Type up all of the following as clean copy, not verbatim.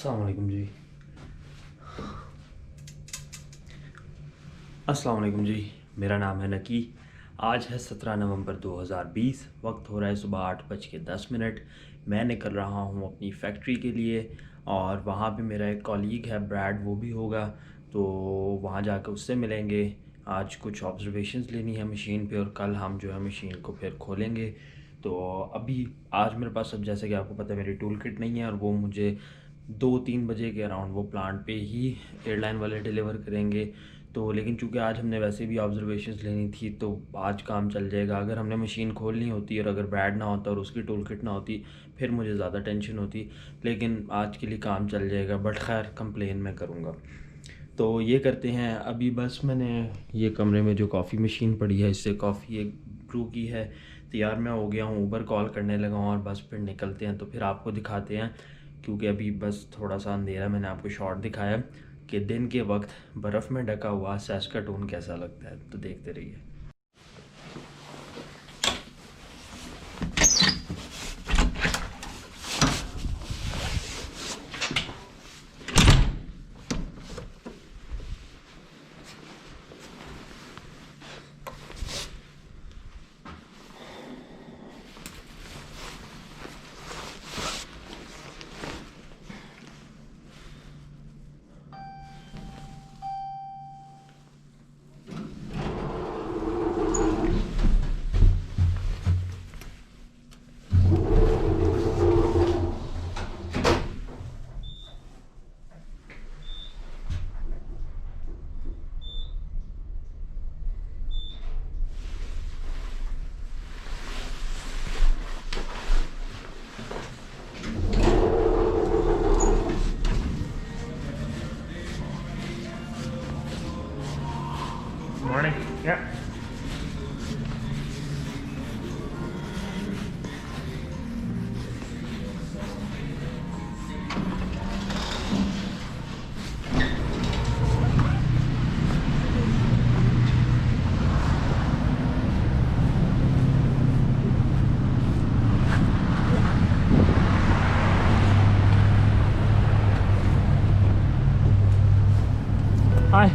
अस्सलाम वालेकुम जी। अस्सलाम वालेकुम जी। मेरा नाम है नकी। आज है 17 नवंबर 2020। वक्त हो रहा है सुबह 8:10। मैं निकल रहा हूँ अपनी फैक्ट्री के लिए और वहाँ पे मेरा एक कॉलीग है ब्रैड, वो भी होगा। तो वहाँ जाकर उससे मिलेंगे। आज कुछ ऑब्जर्वेशंस लेनी है मशीन पे और कल हम जो है मशीन को फिर खोलेंगे। तो अभी आज मेरे पास, अब जैसे कि आपको पता है, मेरी टूल किट नहीं है और वो मुझे 2-3 बजे के अराउंड वो प्लांट पे ही एयरलाइन वाले डिलीवर करेंगे। तो लेकिन चूँकि आज हमने वैसे भी ऑब्जर्वेशंस लेनी थी तो आज काम चल जाएगा। अगर हमने मशीन खोलनी होती और अगर ब्रैड ना होता और उसकी टूल किट ना होती फिर मुझे ज़्यादा टेंशन होती, लेकिन आज के लिए काम चल जाएगा। बट खैर, कंप्लेन मैं करूँगा। तो ये करते हैं। अभी बस मैंने ये कमरे में जो कॉफ़ी मशीन पड़ी है इससे कॉफ़ी एक ब्रू की है। तैयार मैं हो गया हूँ, ऊबर कॉल करने लगा हूँ और बस फिर निकलते हैं। तो फिर आपको दिखाते हैं, क्योंकि अभी बस थोड़ा सा अंधेरा, मैंने आपको शॉट दिखाया कि दिन के वक्त बर्फ़ में ढका हुआ सैस्काटून कैसा लगता है। तो देखते रहिए। Morning. Yeah. Hi.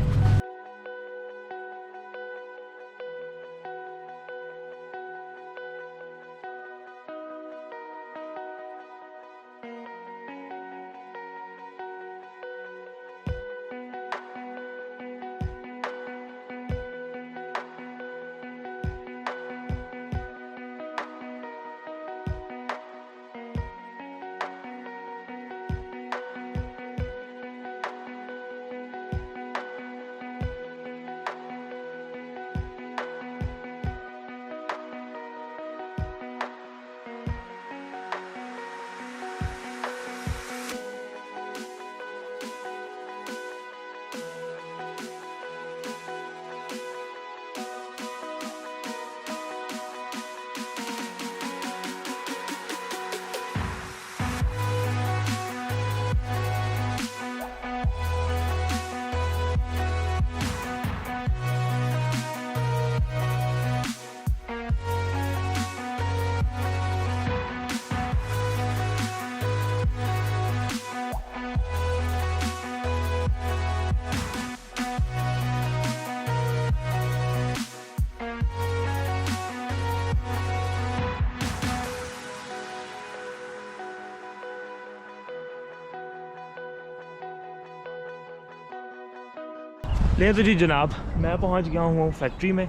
ले तो जी जनाब, मैं पहुंच गया हूँ फैक्ट्री में।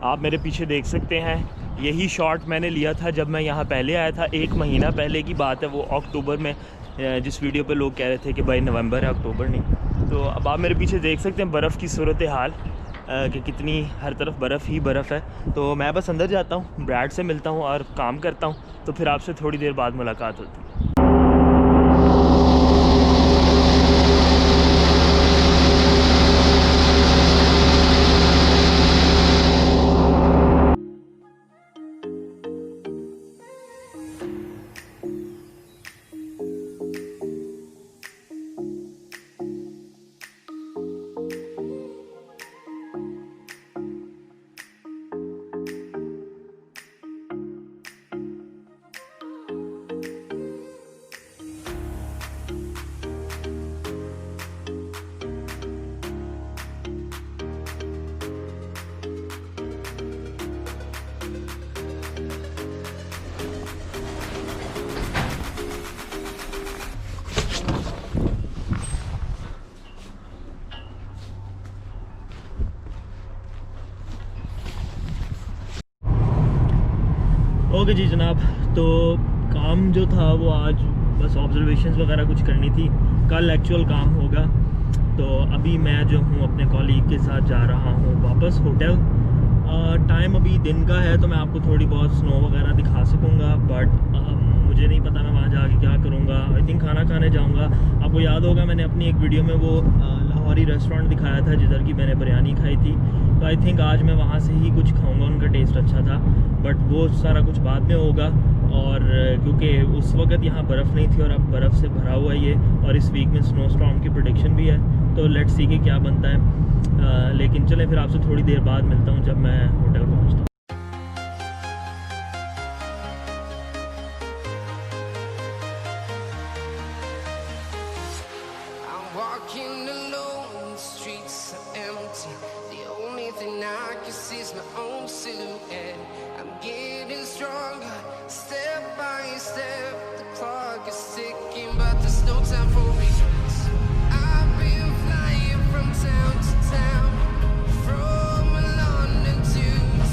आप मेरे पीछे देख सकते हैं, यही शॉट मैंने लिया था जब मैं यहाँ पहले आया था। 1 महीना पहले की बात है, वो अक्टूबर में। जिस वीडियो पे लोग कह रहे थे कि भाई नवंबर है, अक्टूबर नहीं। तो अब आप मेरे पीछे देख सकते हैं बर्फ़ की सूरत हाल, कि कितनी हर तरफ बर्फ़ ही बर्फ़ है। तो मैं बस अंदर जाता हूँ, ब्रैड से मिलता हूँ और काम करता हूँ। तो फिर आपसे थोड़ी देर बाद मुलाकात होती है। ओके जी जनाब, तो काम जो था वो आज बस ऑब्जर्वेशंस वगैरह कुछ करनी थी, कल एक्चुअल काम होगा। तो अभी मैं जो हूँ अपने कॉलीग के साथ जा रहा हूँ वापस होटल। टाइम अभी दिन का है तो मैं आपको थोड़ी बहुत स्नो वगैरह दिखा सकूँगा, बट मुझे नहीं पता मैं वहाँ जाके क्या करूँगा। आई थिंक खाना खाने जाऊँगा। आपको याद होगा मैंने अपनी एक वीडियो में वो लाहौरी रेस्टोरेंट दिखाया था जिधर की मैंने बिरयानी खाई थी, तो आई थिंक आज मैं वहाँ से ही कुछ खाऊंगा। उनका टेस्ट अच्छा था, बट वो सारा कुछ बाद में होगा। और क्योंकि उस वक्त यहाँ बर्फ़ नहीं थी और अब बर्फ़ से भरा हुआ है ये, और इस वीक में स्नो स्टॉर्म की प्रेडिक्शन भी है, तो लेट्स सी कि क्या बनता है। लेकिन चलें फिर आपसे थोड़ी देर बाद मिलता हूँ जब मैं होटल पहुँचता हूँ। Walking alone, the streets are empty. The only thing I can see is my own silhouette. I'm getting stronger, step by step. The clock is ticking, but there's no time for regrets. I've been flying from town to town, from London to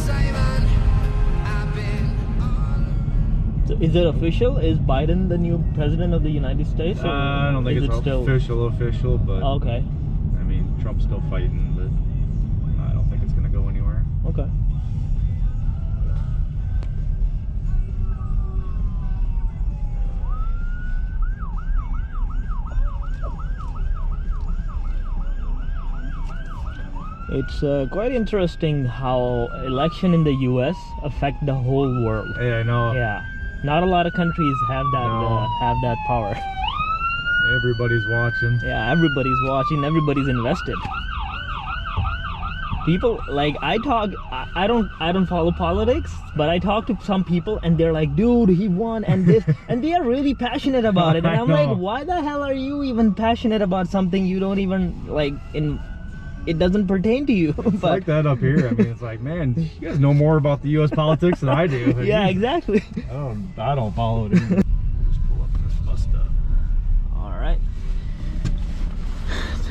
Taiwan. I've been all So is it official? Is Biden the new president of the United States? Or I don't think is it's it still official, but okay? I mean, Trump's still fighting, but I don't think it's going to go anywhere. Okay. It's quite interesting how election in the U.S. affect the whole world. Yeah, I know. Yeah, not a lot of countries have that No. have that power. Everybody's watching. Yeah, everybody's watching, everybody's invested. People like I don't follow politics, but I talk to some people and they're like, dude, he won and this and they are really passionate about it. And I I'm like, know. why the hell are you even passionate about something you don't even like it doesn't pertain to you? It's like that up here. I mean, it's like, man, you guys know more about the U.S. politics than I do. Like, Yeah, exactly. I don't follow it either. Just pull up this bus stop. All right.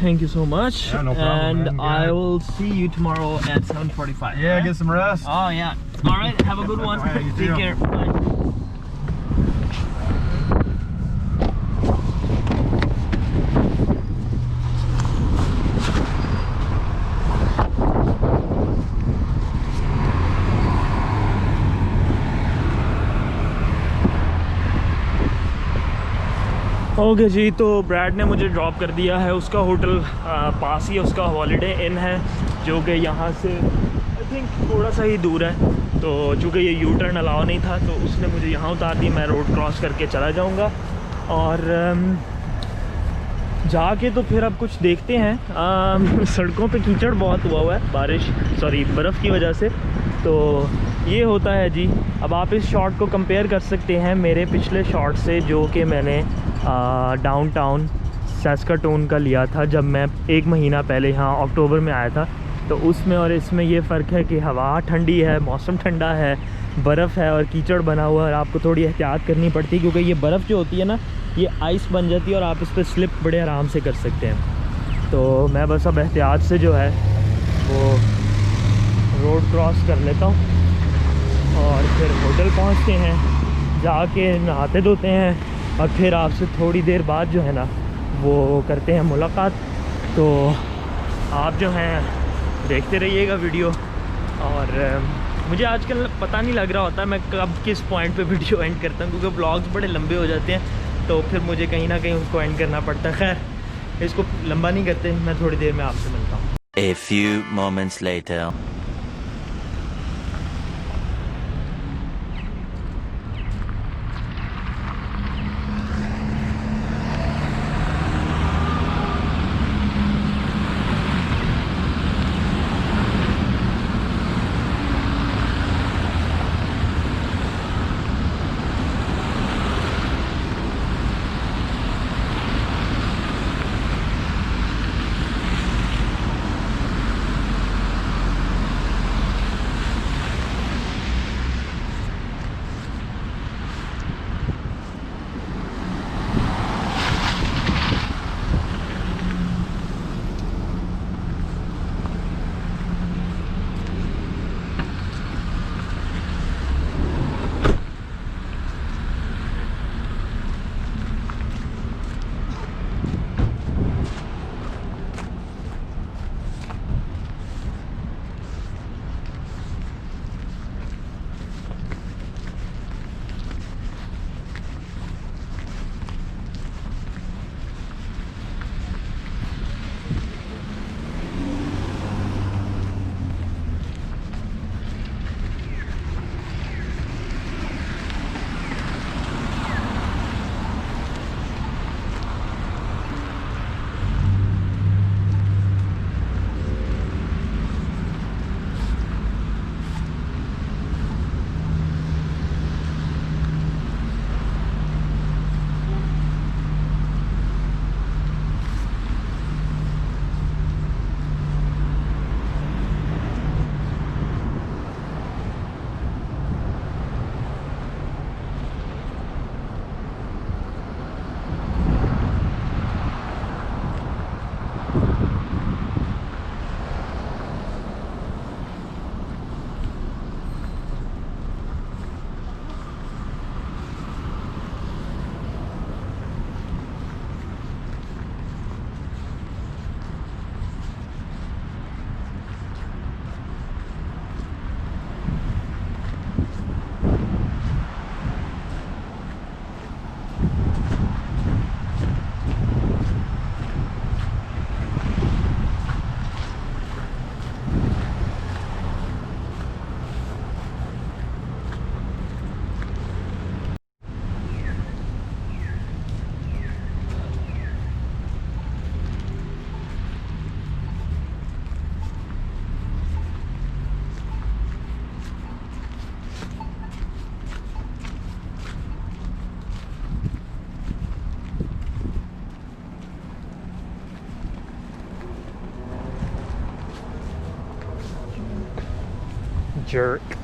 Thank you so much. Yeah, no problem, And man. I Yeah. will see you tomorrow at 7:45. Yeah, get some rest. Oh yeah. All right. Have a good one. All right, you Take too. care. Bye. Okay जी, तो Brad ने मुझे drop कर दिया है। उसका hotel पास ही उसका holiday इन है, जो कि यहाँ से आई थिंक थोड़ा सा ही दूर है। तो चूँकि ये यू टर्न अलाउ नहीं था तो उसने मुझे यहाँ उतार दी। मैं रोड क्रॉस करके चला जाऊँगा और जाके तो फिर अब कुछ देखते हैं। सड़कों पे कीचड़ बहुत हुआ है बर्फ़ की वजह से, तो ये होता है जी। अब आप इस शॉट को कंपेयर कर सकते हैं मेरे पिछले शॉट से, जो कि मैंने डाउनटाउन सैस्काटून का लिया था जब मैं 1 महीना पहले यहाँ अक्टूबर में आया था। तो उसमें और इसमें ये फ़र्क है कि हवा ठंडी है, मौसम ठंडा है, बर्फ़ है और कीचड़ बना हुआ है और आपको थोड़ी एहतियात करनी पड़ती है, क्योंकि ये बर्फ़ जो होती है ना, ये आइस बन जाती है और आप इस पर स्लिप बड़े आराम से कर सकते हैं। तो मैं बस अब एहतियात से जो है वो रोड क्रॉस कर लेता हूँ और फिर होटल पहुँचते हैं, जाके नहाते धोते हैं और फिर आपसे थोड़ी देर बाद जो है ना वो करते हैं मुलाकात। तो आप जो हैं देखते रहिएगा वीडियो। और मुझे आजकल पता नहीं लग रहा होता मैं कब किस पॉइंट पे वीडियो एंड करता हूँ, क्योंकि ब्लॉग्स बड़े लंबे हो जाते हैं तो फिर मुझे कहीं ना कहीं उसको एंड करना पड़ता है। खैर इसको लंबा नहीं करते, मैं थोड़ी देर में आपसे मिलता हूँ। A few moments later. jerk.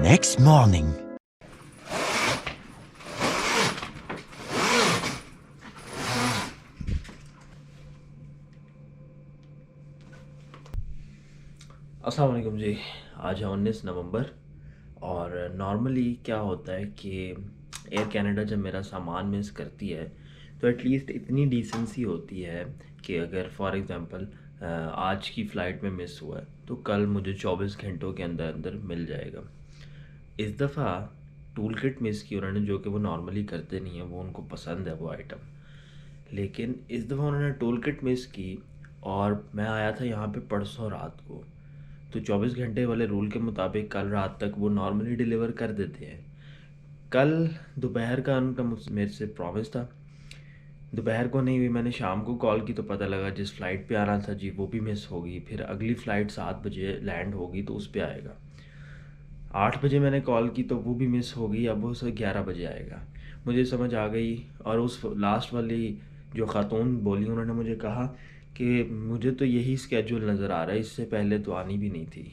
Next morning. अस्सलाम वालेकुम जी। आज है 19 नवंबर और नॉर्मली क्या होता है कि एयर कनाडा जब मेरा सामान मिस करती है तो एटलीस्ट इतनी डिसेंसी होती है कि अगर फॉर एग्ज़ाम्पल आज की फ़्लाइट में मिस हुआ है, तो कल मुझे 24 घंटों के अंदर अंदर मिल जाएगा। इस दफ़ा टूल किट मिस की उन्होंने, जो कि वो नॉर्मली करते नहीं है, वो उनको पसंद है वो आइटम, लेकिन इस दफ़ा उन्होंने टूल किट मिस की और मैं आया था यहाँ पे परसों रात को। तो 24 घंटे वाले रूल के मुताबिक कल रात तक वो नॉर्मली डिलीवर कर देते हैं। कल दोपहर का उनका मेरे से प्रॉमिस था, दोपहर को नहीं हुई। मैंने शाम को कॉल की तो पता लगा जिस फ़्लाइट पे आना था जी वो भी मिस होगी। फिर अगली फ़्लाइट 7 बजे लैंड होगी तो उस पे आएगा। 8 बजे मैंने कॉल की तो वो भी मिस हो गई, अब वो 11 बजे आएगा। मुझे समझ आ गई, और उस लास्ट वाली जो ख़ातून बोली उन्होंने मुझे कहा कि मुझे तो यही स्केड्यूल नज़र आ रहा है, इससे पहले तो आनी भी नहीं थी।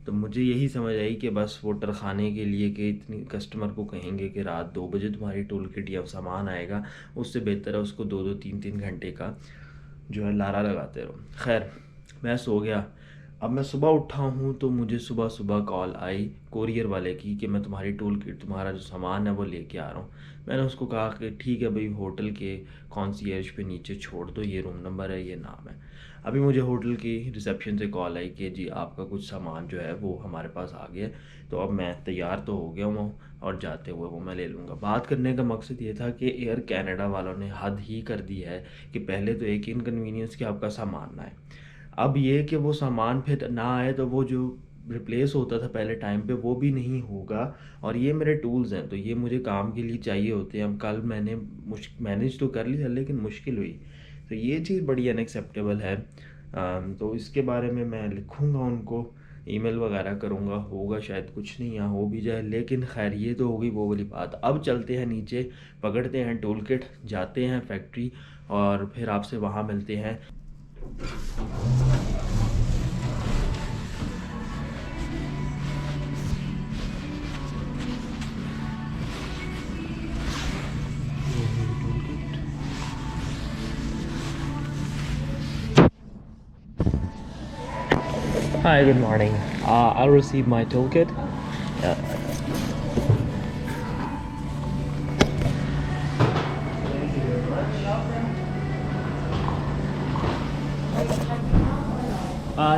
तो मुझे यही समझ आई कि बस वो टरखाने के लिए कि इतनी कस्टमर को कहेंगे कि रात 2 बजे तुम्हारी टूल किट या सामान आएगा, उससे बेहतर है उसको 2-2 3-3 घंटे का जो है लारा लगाते रहो। खैर मैं सो गया। अब मैं सुबह उठा हूँ तो मुझे सुबह सुबह कॉल आई कोरियर वाले की कि मैं तुम्हारी टूल किट, तुम्हारा जो सामान है वो लेके आ रहा हूँ। मैंने उसको कहा कि ठीक है भाई, होटल के कॉन्सियर्ज पे नीचे छोड़ दो, ये रूम नंबर है, ये नाम है। अभी मुझे होटल की रिसेप्शन से कॉल आई कि जी आपका कुछ सामान जो है वो हमारे पास आ गया। तो अब मैं तैयार तो हो गया हूँ और जाते हुए वो मैं ले लूँगा। बात करने का मकसद ये था कि एयर कैनेडा वालों ने हद ही कर दी है कि पहले तो एक इनकन्वीनियंस कि आपका सामान ना आए, अब ये कि वो सामान फिर ना आए तो वो जो रिप्लेस होता था पहले टाइम पे वो भी नहीं होगा। और ये मेरे टूल्स हैं तो ये मुझे काम के लिए चाहिए होते हैं। अब कल मैंने मैनेज तो कर लिया लेकिन मुश्किल हुई, तो ये चीज़ बड़ी अनएक्सेप्टेबल है। तो इसके बारे में मैं लिखूँगा उनको, ईमेल वगैरह करूँगा, होगा शायद कुछ नहीं, यहाँ हो भी जाए। लेकिन खैर ये तो हो गई वो वाली बात। अब चलते हैं नीचे, पकड़ते हैं टूल किट, जाते हैं फैक्ट्री और फिर आपसे वहाँ मिलते हैं। Hi, good morning. I'll receive my toolkit.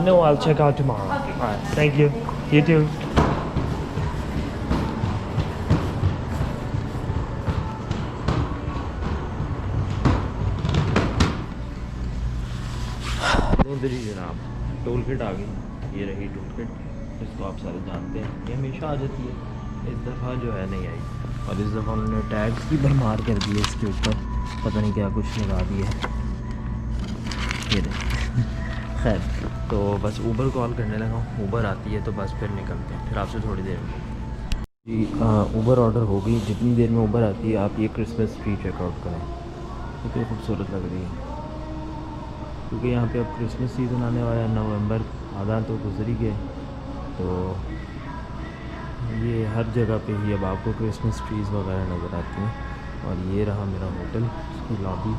No, I'll check out tomorrow. Alright, thank you. You too. उधर ही जनाब टूल किट आ गई, ये रही टूल किट, इसको आप सारे जानते हैं, ये हमेशा आ जाती है, इस दफ़ा जो है नहीं आई। और इस दफ़ा उन्होंने टैग्स की भरमार कर दी है इसके ऊपर, पता नहीं क्या कुछ लगा दिया है ये खैर तो बस ऊबर कॉल करने लगा हूँ, ऊबर आती है तो बस फिर निकलते हैं, फिर आपसे थोड़ी देर में जी। ऊबर ऑर्डर हो गई, जितनी देर में ऊबर आती है आप ये क्रिसमस ट्री चेकआउट करें, कितनी खूबसूरत लग रही है। क्योंकि यहाँ पे अब क्रिसमस सीज़न आने वाला है, नवंबर आधा तो गुजर ही गए, तो ये हर जगह पे ही अब आपको क्रिसमस ट्रीज़ वगैरह नज़र आती हैं। और ये रहा मेरा होटल, इसकी लॉबी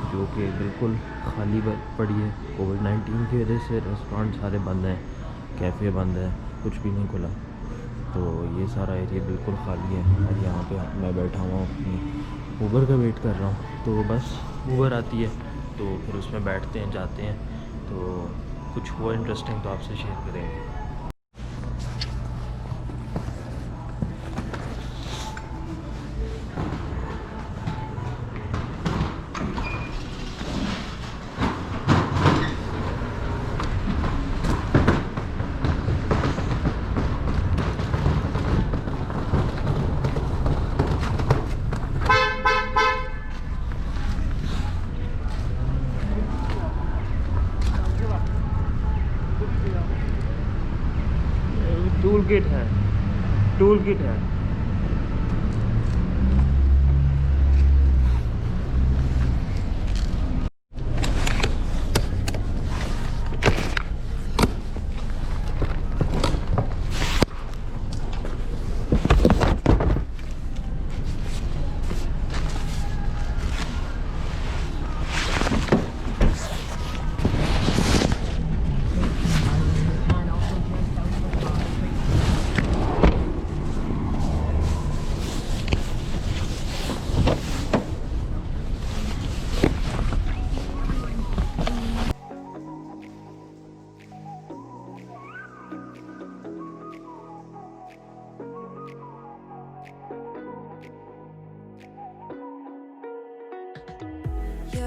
जो कि बिल्कुल खाली पड़ी है। कोविड-19 की वजह से रेस्टोरेंट सारे बंद हैं, कैफ़े बंद है, कुछ भी नहीं खुला, तो ये सारा एरिया बिल्कुल खाली है। और यहाँ पे मैं बैठा हुआ हूँ अपनी ऊबर का वेट कर रहा हूँ, तो बस ऊबर आती है तो फिर उसमें बैठते हैं, जाते हैं, तो कुछ हुआ इंटरेस्टिंग तो आपसे शेयर करेंगे। टूल किट है।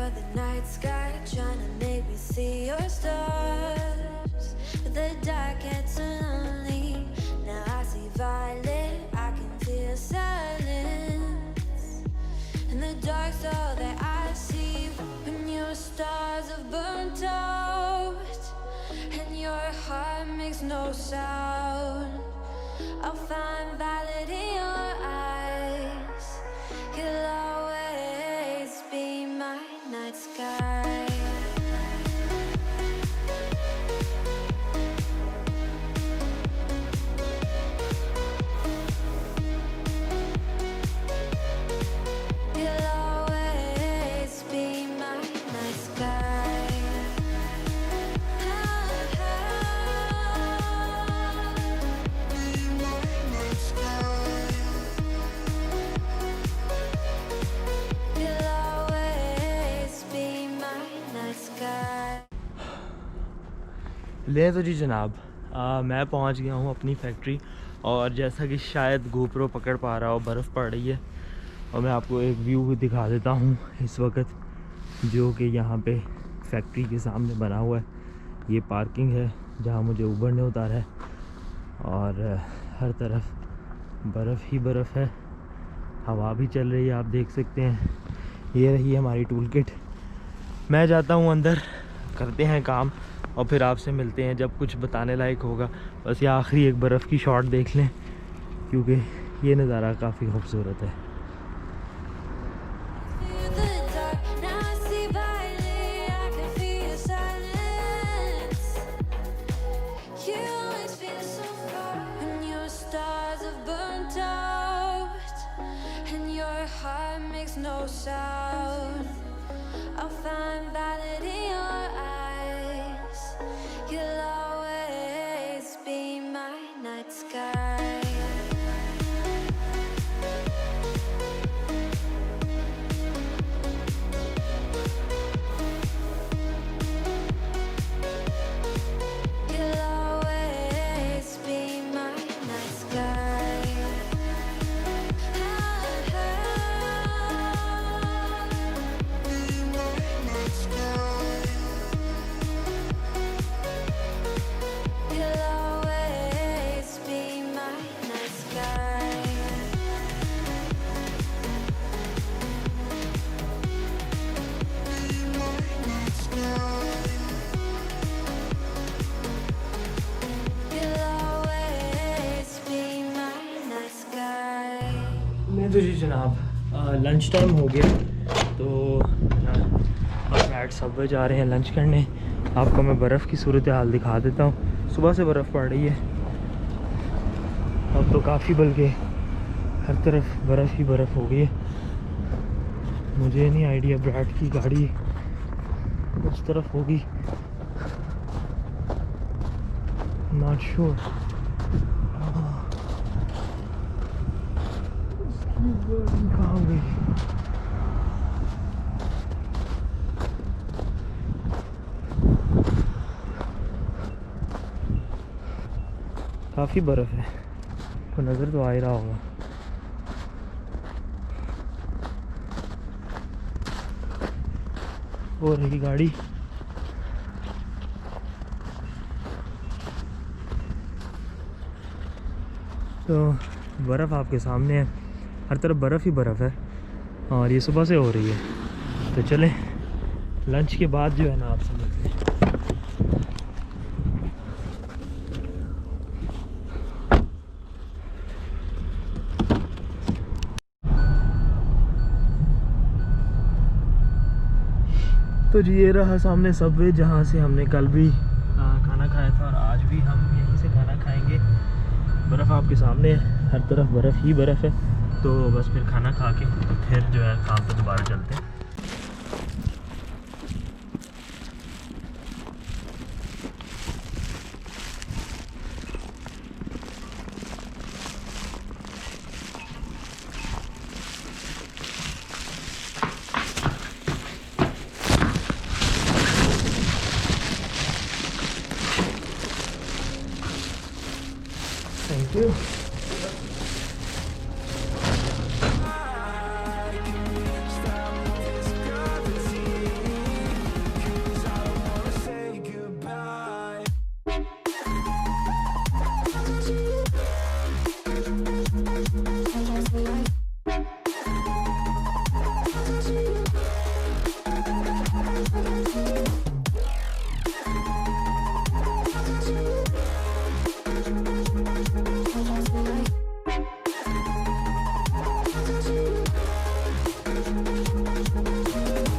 of the night sky, trying to make me see your stars. But the dark gets so lonely. Now I see violet, I can feel silence. And the dark's all that I see. When your stars have burnt out and your heart makes no sound, I'll find violet in your eyes. You'll always be my night sky. You'll always be my night sky. You'll always be my night sky. ले तो जी जनाब, मैं पहुंच गया हूं अपनी factory. और जैसा कि शायद गोप्रो पकड़ पा रहा हो, बर्फ़ पड़ रही है। और मैं आपको एक व्यू दिखा देता हूं इस वक्त, जो कि यहाँ पे फैक्ट्री के सामने बना हुआ है। ये पार्किंग है जहाँ मुझे ऊबर ने उतारा है। और हर तरफ बर्फ़ ही बर्फ़ है, हवा भी चल रही है, आप देख सकते हैं। ये रही है हमारी टूल किट। मैं जाता हूँ अंदर, करते हैं काम और फिर आपसे मिलते हैं जब कुछ बताने लायक होगा। बस ये आखिरी एक बर्फ़ की शॉट देख लें, क्योंकि ये नज़ारा काफ़ी खूबसूरत है। Feel the dark, now I see violet, I can feel your silence. You always feel so far when your stars have burnt out and your heart makes no sound. I'll find violet in your eyes. You'll always be my night sky. You'll always be my night sky. You'll always be my night sky. You'll always be my night sky. मैं तो जी जनाब, lunch time हो गया, तो अब eight Subway जा रहे हैं लंच करने। आपको मैं बर्फ़ की सूरत हाल दिखा देता हूँ। सुबह से बर्फ़ पड़ रही है, अब तो काफ़ी, बल्कि हर तरफ बर्फ़ ही बर्फ़ हो गई है। मुझे नहीं आइडिया ब्रैड की गाड़ी उस तरफ होगी, नॉट श्योर। कहाँ हो गई? काफ़ी बर्फ़ है, तो नज़र तो आ ही रहा होगा। वो रही गाड़ी। तो बर्फ़ आपके सामने है, हर तरफ बर्फ़ ही बर्फ़ है और ये सुबह से हो रही है। तो चलें लंच के बाद जो है ना आपसे मिलते हैं। तो जी ये रहा सामने सबवे, जहाँ से हमने कल भी खाना खाया था और आज भी हम यहीं से खाना खाएंगे। बर्फ़ आपके सामने है, हर तरफ बर्फ़ ही बर्फ़ है। तो बस फिर खाना खा के फिर जो है काम पे दोबारा चलते हैं।